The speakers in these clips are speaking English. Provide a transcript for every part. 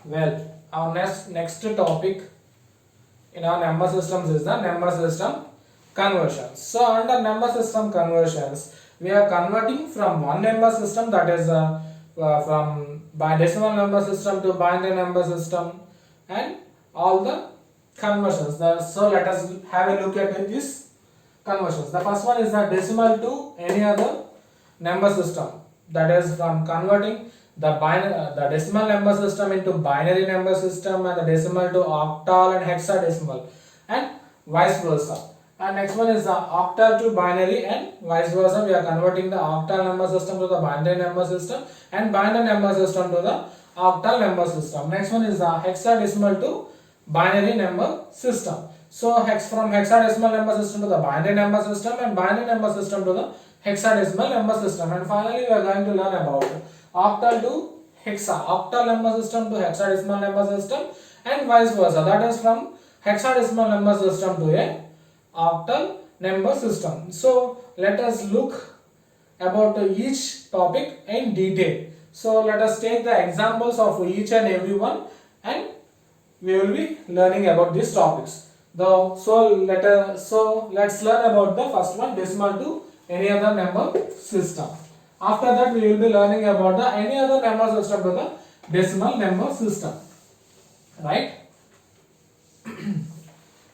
Well, our next topic in our number systems is the number system conversions. So under number system conversions, we are converting from one number system, that is from decimal number system to binary number system, and all the conversions. So let us have a look at these conversions. The first one is the decimal to any other number system, that is from converting the decimal number system into binary number system, and the decimal to octal and hexadecimal, and vice versa. And next one is the octal to binary and vice versa. We are converting the octal number system to the binary number system, and binary number system to the octal number system. Next one is the hexadecimal to binary number system. So from hexadecimal number system to the binary number system, and binary number system to the hexadecimal number system. And finally we are going to learn about octal to hexa, octal number system to hexadecimal number system, and vice versa, that is from hexadecimal number system to a octal number system. So let us look about each topic in detail. So let us take the examples of each and every one, and we will be learning about these topics. So let's learn about the first one, decimal to any other number system. After that we will be learning about the any other number system to the decimal number system, right?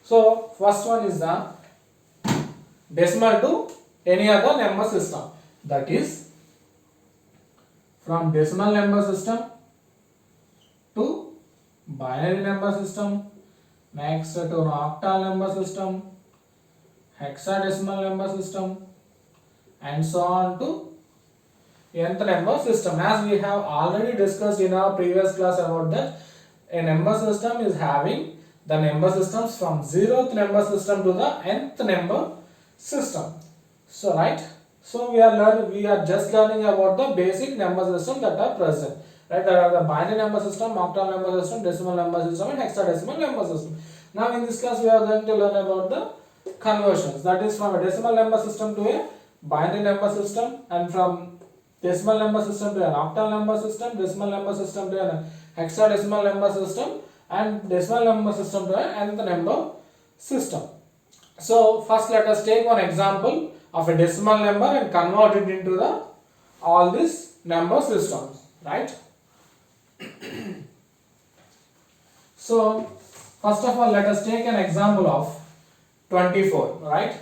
So first one is the decimal to any other number system, that is from decimal number system to binary number system, next to an octal number system, hexadecimal number system, and so on to nth number system. As we have already discussed in our previous class about that, a number system is having the number systems from 0th number system to the nth number system. So right, so we are just learning about the basic number system that are present, right? There are the binary number system, octal number system, decimal number system, and hexadecimal number system. Now in this class we are going to learn about the conversions, that is from a decimal number system to a binary number system, and from decimal number system to an octal number system, decimal number system to an hexadecimal number system, and decimal number system to an nth number system. So first let us take one example of a decimal number and convert it into the all these number systems, right? So first of all let us take an example of 24, right?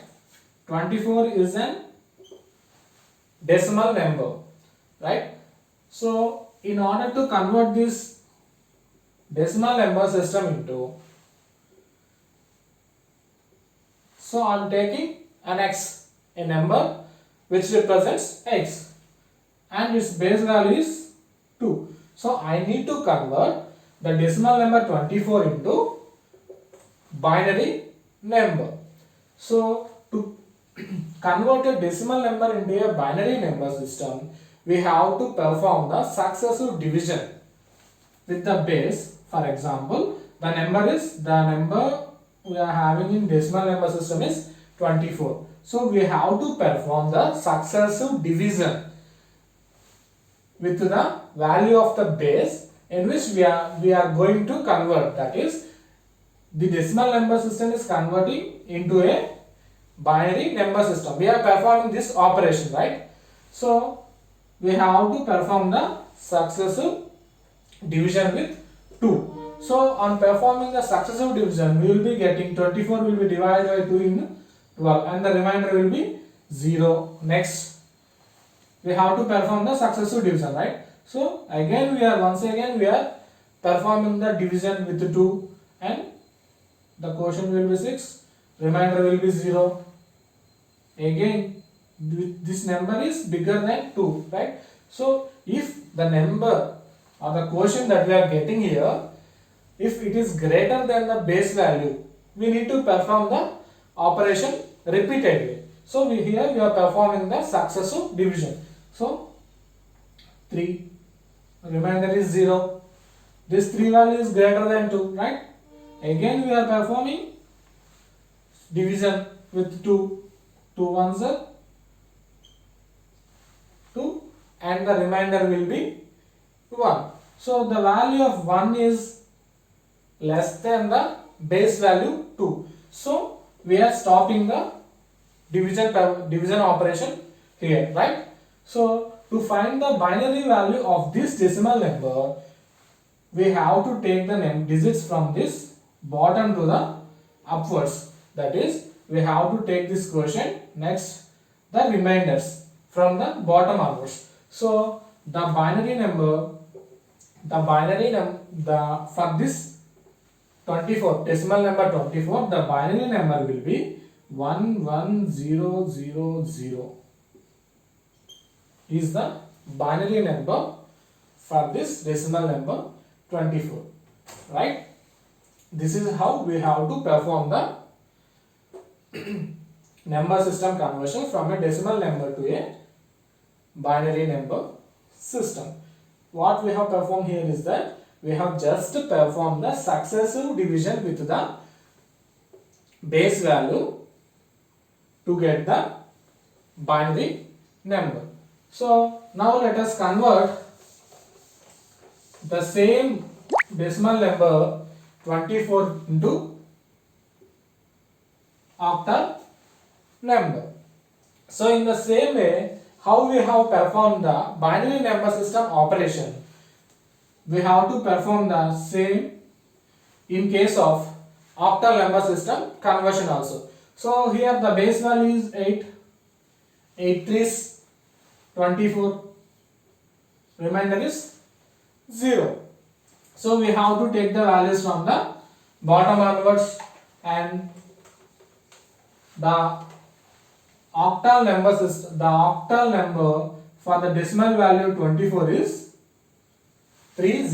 24 is an decimal number, right? So in order to convert this decimal number system into, so I am taking an x, a number which represents x, and its base value is 2. So I need to convert the decimal number 24 into binary number. So to convert a decimal number into a binary number system, we have to perform the successive division with the base. For example, the number we are having in decimal number system is 24. So we have to perform the successive division with the value of the base in which we are going to convert, that is the decimal number system is converting into a binary number system. We are performing this operation, right? So we have to perform the successive division with 2. So on performing the successive division, we will be getting 24 will be divided by 2 in 12, and the remainder will be 0. Next we have to perform the successive division, right? So again once again we are performing the division with 2, and the quotient will be 6, remainder will be 0. Again this number is bigger than 2, right? So if the number or the quotient that we are getting here, if it is greater than the base value, we need to perform the operation repeatedly. So here we are performing the successive division. So 3, remainder is 0. This 3 value is greater than 2, right? Again we are performing division with 2. 2 ones are 2, and the remainder will be 1. So the value of 1 is less than the base value 2. So we are stopping the division operation here, right? So to find the binary value of this decimal number, we have to take the digits from this bottom to the upwards. That is, we have to take this quotient, next the remainders from the bottom upwards. So the binary number, for this 24, decimal number 24, the binary number will be 11000 is the binary number for this decimal number 24, right? This is how we have to perform the number system conversion from a decimal number to a binary number system. What we have performed here is that we have just performed the successive division with the base value to get the binary number. So now let us convert the same decimal number 24 into octal number. So in the same way, how we have performed the binary number system operation, we have to perform the same in case of octal number system conversion also. So here the base value is 8, 8 3s 24, remainder is 0. So we have to take the values from the bottom onwards, and the octal number system, the octal number for the decimal value 24 is 30.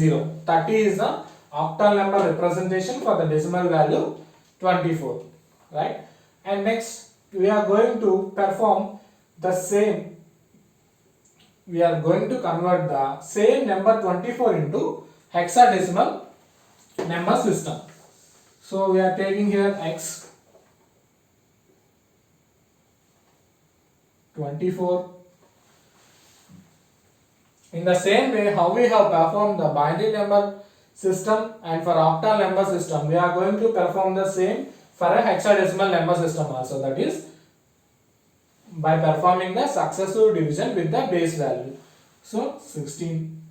30 is the octal number representation for the decimal value 24, right? And next we are going to perform the same. We are going to convert the same number 24 into hexadecimal number system. So we are taking here x 24. In the same way, how we have performed the binary number system and for octal number system, we are going to perform the same for a hexadecimal number system also, that is by performing the successive division with the base value. So 16.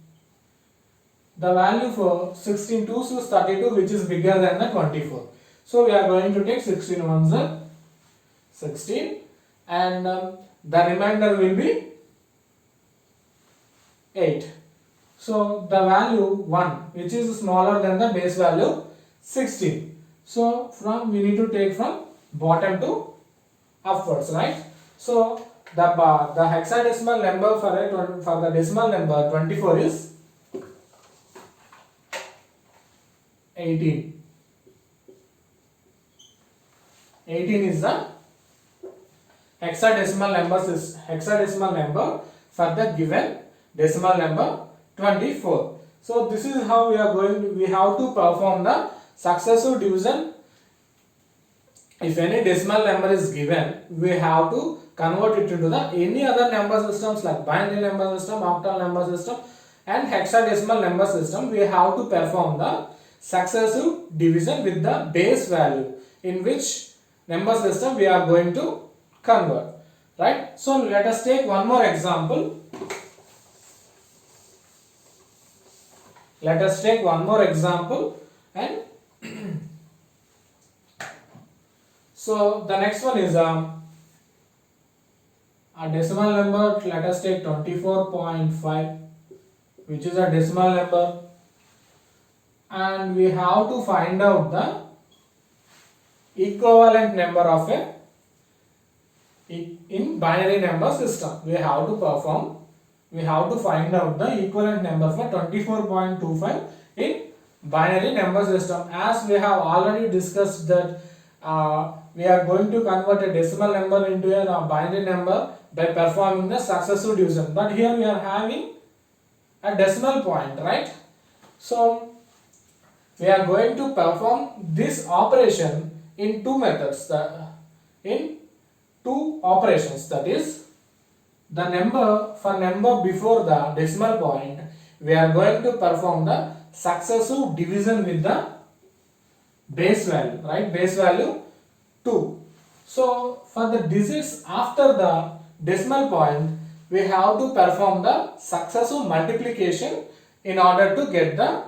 The value for 16 2s is 32, which is bigger than the 24. So we are going to take 16 ones are 16, and the remainder will be 8. So the value 1, which is smaller than the base value 16. So we need to take from bottom to upwards, right? So the hexadecimal number for the decimal number 24 is 18. 18 is the hexadecimal number for the given decimal number 24. So this is how we have to perform the successive division. If any decimal number is given, we have to convert it into any other number systems like binary number system, octal number system and hexadecimal number system. We have to perform the successive division with the base value in which number system we are going to convert, right? So let us take one more example. Let us take one more example, and so the next one is a decimal number. Let us take 24.5, which is a decimal number, and we have to find out the equivalent number of a in binary number system. We have to find out the equivalent number for 24.25 in binary number system. As we have already discussed that we are going to convert a decimal number into a binary number by performing the successive division, but here we are having a decimal point, right? So we are going to perform this operation in two methods, in two operations, that is the number before the decimal point we are going to perform the successive division with the base value, right? Base value 2. So for the digits after the decimal point, we have to perform the successive multiplication in order to get the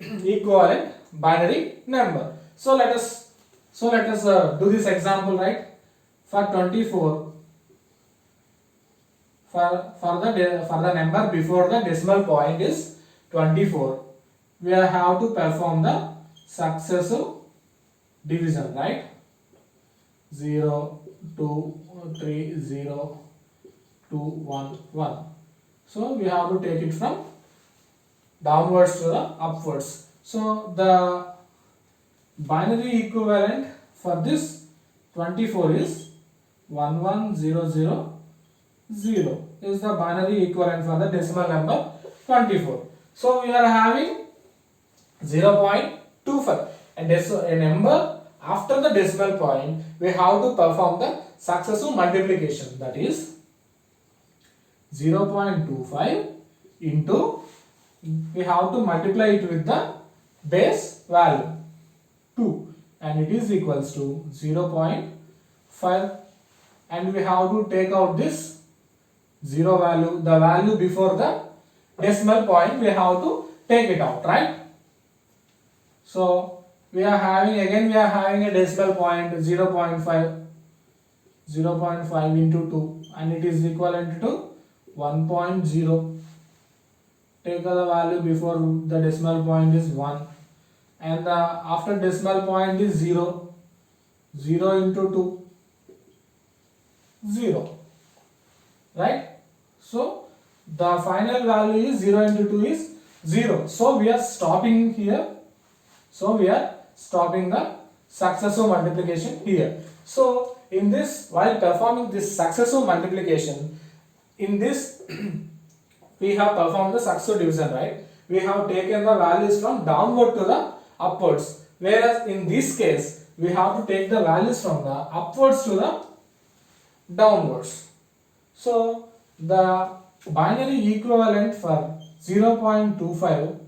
equivalent binary number. So let us do this example, right? For 24, for the number before the decimal point is 24, we have to perform the successive division, right? 0, 2, 3, 0, 2, 1, 1. So we have to take it from downwards to the upwards. So the binary equivalent for this 24 is 11000 is the binary equivalent for the decimal number 24. So we are having 0.25 and a number after the decimal point, we have to perform the successive multiplication, that is 0.25 into, we have to multiply it with the base value 2 and it is equals to 0.5 and we have to take out this 0 value, the value before the decimal point, we have to take it out, right? So we are having a decimal point 0.5 into 2 and it is equivalent to 1.0. Take the value before the decimal point is 1 and the after decimal point is 0. 0 into 2, 0, right? So the final value is 0 into 2 is 0. So we are stopping here. So we are stopping the successive multiplication here. So in this, while performing this successive multiplication, in this we have performed the successive division, right? We have taken the values from downward to the upwards, whereas in this case we have to take the values from the upwards to the downwards. So the binary equivalent for 0.25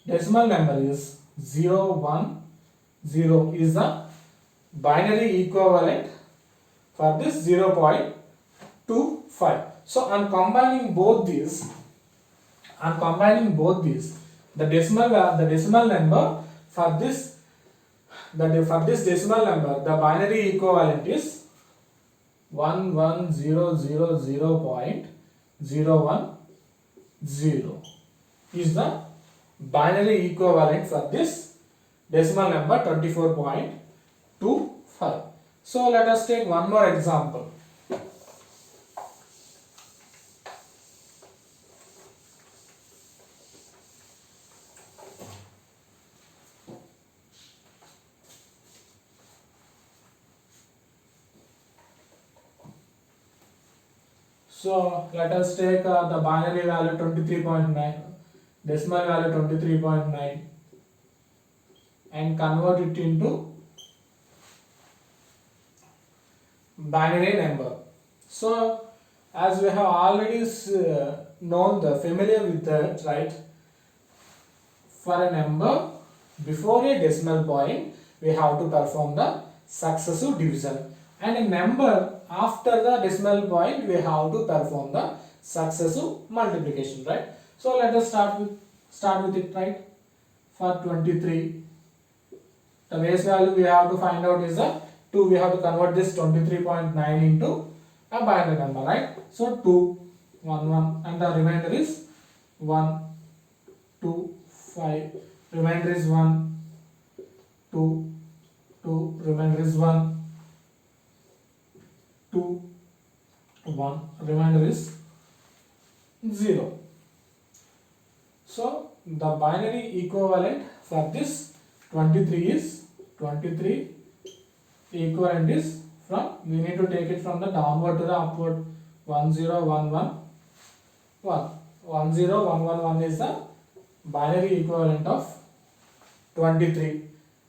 decimal number is 010 is the binary equivalent for this 0.25. So on combining both these, the decimal number for this decimal number, the binary equivalent is 11000.010 is the binary equivalent for this decimal number 24.25. So let us take one more example. So let us take the binary value 23.9, decimal value 23.9 and convert it into binary number. So as we have already familiar with that, right? For a number before a decimal point, we have to perform the successive division, and a number after the decimal point, we have to perform the successive multiplication, right? So let us start with it, right? For 23, the base value we have to find out is a 2. We have to convert this 23.9 into a binary number, right? So 2, 1, 1, and the remainder is 1, 2, 5. Remainder is 1, 2, 2. Remainder is 1, 2, 1. Remainder is 0. So the binary equivalent for this 23 is 23. Equivalent is from, we need to take it from the downward to the upward. 10111 1. 10111 is the binary equivalent of 23,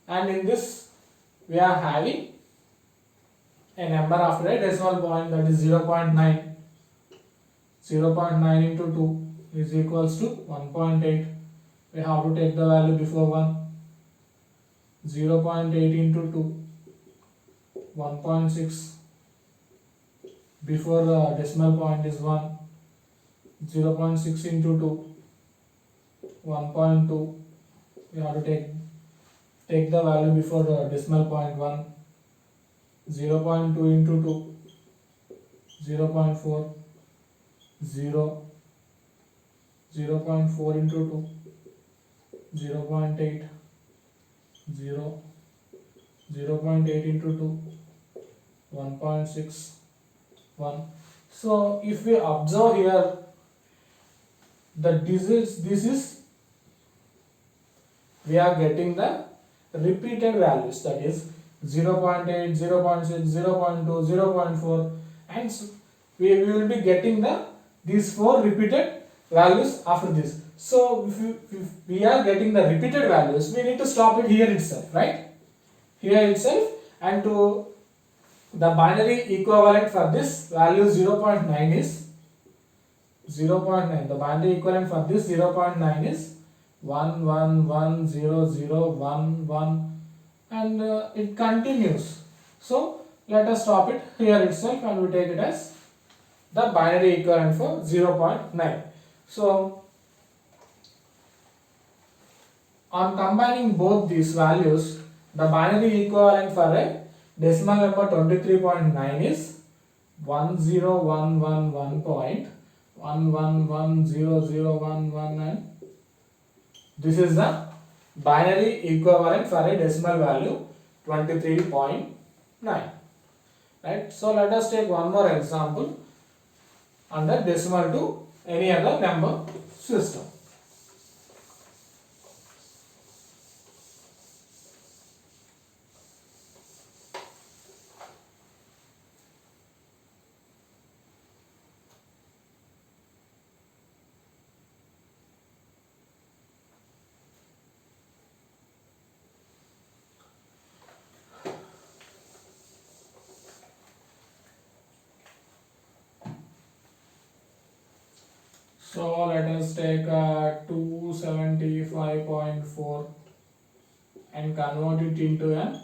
and in this we are having a number after a decimal point, that is 0.9. 0.9 into 2, is equals to 1.8. We have to take the value before 1. 0.8 into 2, 1.6. Before the decimal point is 1. 0.6 into 2, 1.2. We have to take the value before the decimal point 1. 0.2 into 2, 0.4. 0. 0.4 into 2, 0.8. 0. 0.8 into 2, 1.6. 1. So if we observe here that this is we are getting the repeated values, that is 0.8, 0.6, 0.2, 0.4, and so we will be getting these 4 repeated values after this. So if we are getting the repeated values, we need to stop it here itself, right? Here itself, and to the binary equivalent for this value 0.9 is 0.9. The binary equivalent for this 0.9 is 1 1 1 0 0 1 1, and it continues. So let us stop it here itself and we take it as the binary equivalent for 0.9. So on combining both these values, the binary equivalent for a decimal number 23.9 is 10111.11100111, and this is the binary equivalent for a decimal value 23.9. Right? So let us take one more example under decimal to any other number system. So let us take 275.4 and convert it into an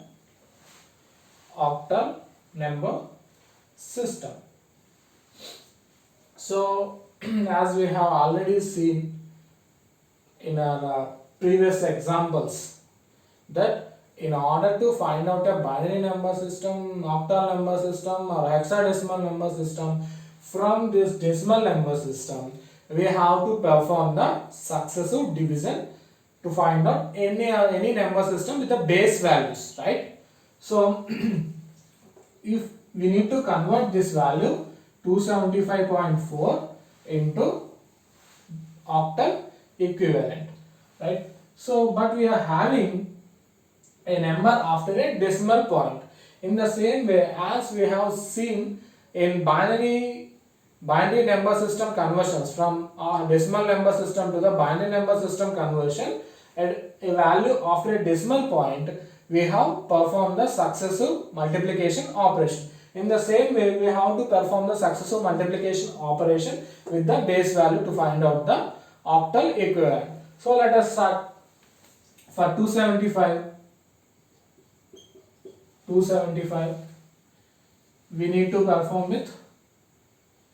octal number system. So as we have already seen in our previous examples, that in order to find out a binary number system, octal number system or hexadecimal number system from this decimal number system, we have to perform the successive division to find out any number system with the base values, right? So if we need to convert this value 275.4 into octal equivalent, right? So but we are having a number after a decimal point. In the same way as we have seen in binary number system conversions, from decimal number system to the binary number system conversion, at a value after a decimal point we have performed the successive multiplication operation. In the same way we have to perform the successive multiplication operation with the base value to find out the octal equivalent. So let us start. For 275 we need to perform with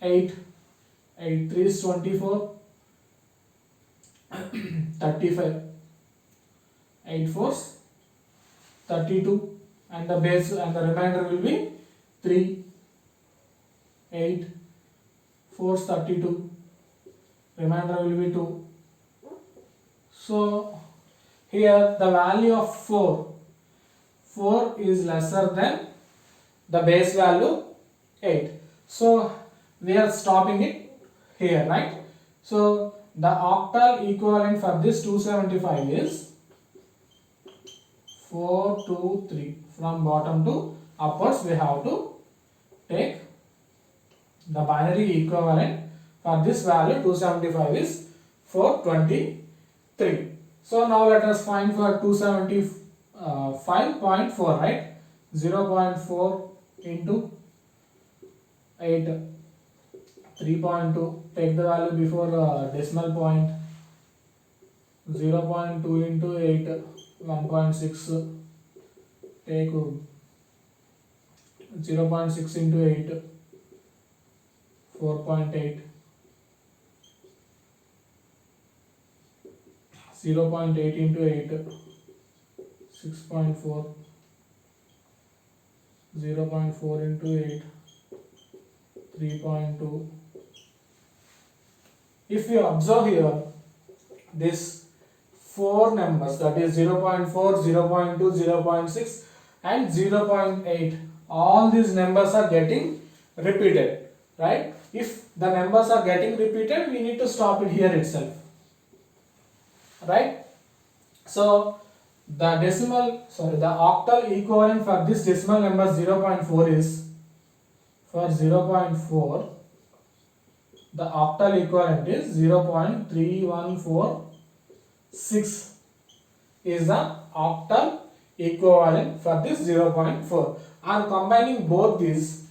8 3 is 24, 35, 8 4s 32, and the base and the remainder will be 3, 8 4s 32, remainder will be 2. So here the value of 4 is lesser than the base value 8. So we are stopping it here, right? So the octal equivalent for this 275 is 4 2 3. From bottom to upwards we have to take the binary equivalent for this value 275 is 423. So now let us find for 275.4, right? 0.4 into 8, 3.2, take the value before decimal point, 0.2 into 8, 1.6, take 0.6 into 8, 4.8, 0.8 into 8, 6.4, 0.4 into 8, 3.2. If you observe here, this 4 numbers, that is 0.4, 0.2, 0.6 and 0.8, all these numbers are getting repeated, right? If the numbers are getting repeated, we need to stop it here itself, right? So the octal equivalent for this decimal number 0.4 is, for 0.4, the octal equivalent is 0.3146 is the octal equivalent for this 0.4. On combining both these,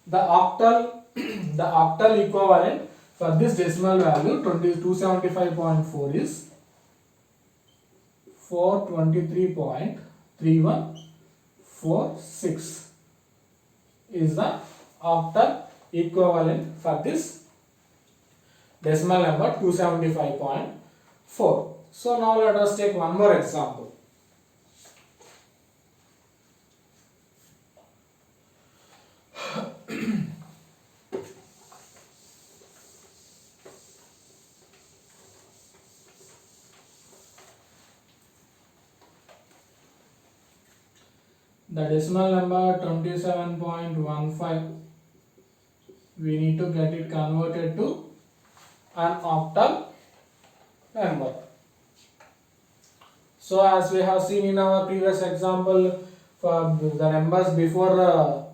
the octal the octal equivalent for this decimal value 275.4 is 423.3146 is the octal equivalent for this decimal number 275.4. So now let us take one more example. The decimal number 27.15, we need to get it converted to an octal number. So as we have seen in our previous example, for the numbers before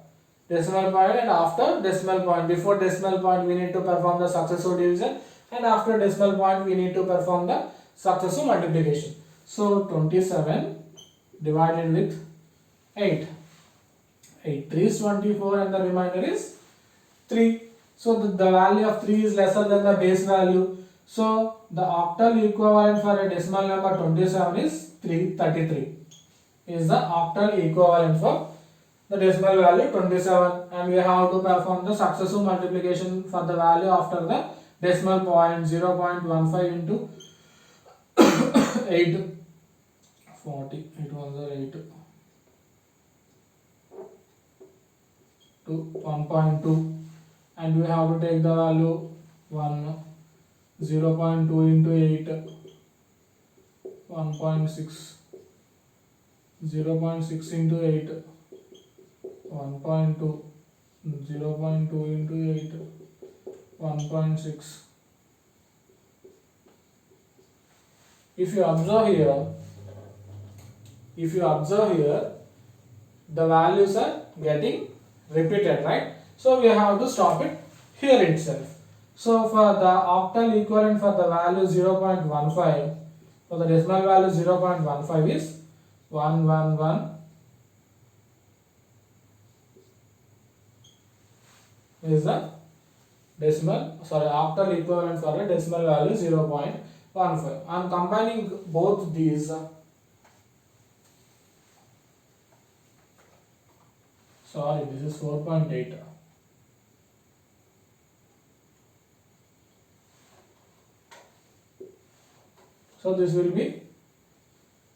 decimal point and after decimal point. Before decimal point we need to perform the successive division, and after decimal point we need to perform the successive multiplication. So 27 divided with 8. 8 3 is 24 and the remainder is 3. So the value of 3 is lesser than the base value. So the octal equivalent for a decimal number 27 is 33. Is the octal equivalent for the decimal value 27, and we have to perform the successive multiplication for the value after the decimal point. 0.15 into 8, 40, it was 8 to 1.2, and we have to take the value 1, 0.2 into 8, 1.6, 0.6 into 8, 1.2, 0.2 into 8, 1.6. If you observe here, the values are getting repeated, right? So we have to stop it here itself. So for the octal equivalent for the value 0.15, for the decimal value 0.15 is 111 is the octal equivalent for a decimal value 0.15. I am combining both these. This is 4.8. So this will be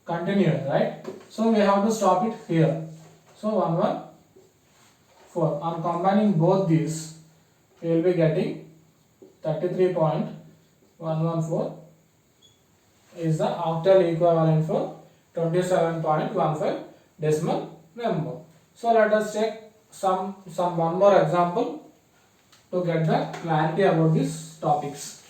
continuous, right? So we have to stop it here. So 114. On combining both these, we will be getting 33.114 is the octal equivalent for 27.15 decimal number. So let us take some one more example to get the clarity about these topics.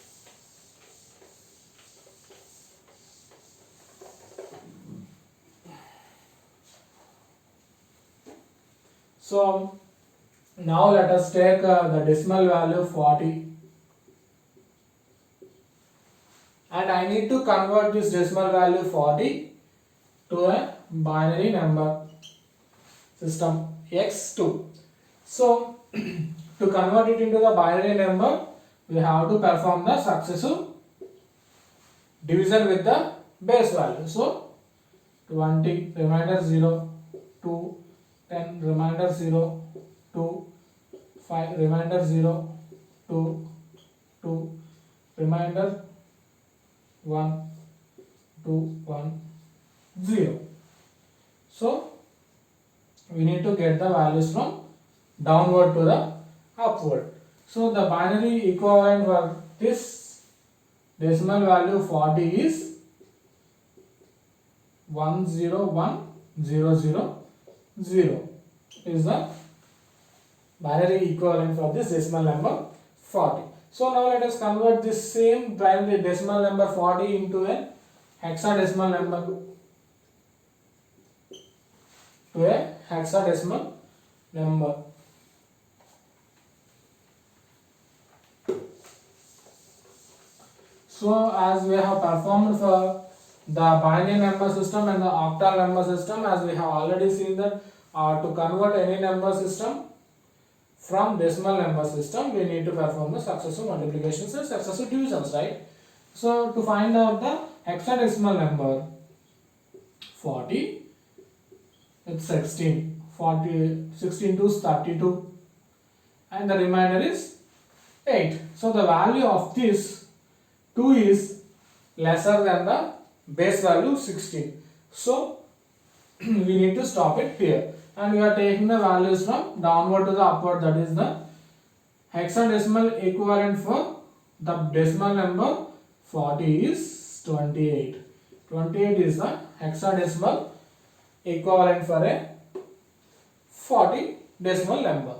So now let us take the decimal value 40, and I need to convert this decimal value 40 to a binary number system x2. So to convert it into the binary number, we have to perform the successive division with the base value. So 20 remainder 0, 2, 10 remainder 0, 2, 5 remainder 0, 2, 2 remainder 1, 2, 1, 0. So we need to get the values from downward to the upward. So the binary equivalent for this decimal value 40 is 101000 is the binary equivalent for this decimal number 40. So now let us convert this same binary decimal number 40 into a hexadecimal number, to a hexadecimal number. So as we have performed for the binary number system and the octal number system, as we have already seen that to convert any number system from decimal number system, we need to perform the successive multiplications and successive divisions, right? So to find out the hexadecimal number 40, it's 16. 16 to 32 and the remainder is 8. So the value of this 2 is lesser than the base value 16. So we need to stop it here, and we are taking the values from downward to the upward. That is the hexadecimal equivalent for the decimal number 40 is 28. 28 is the hexadecimal equivalent for a 40 decimal number.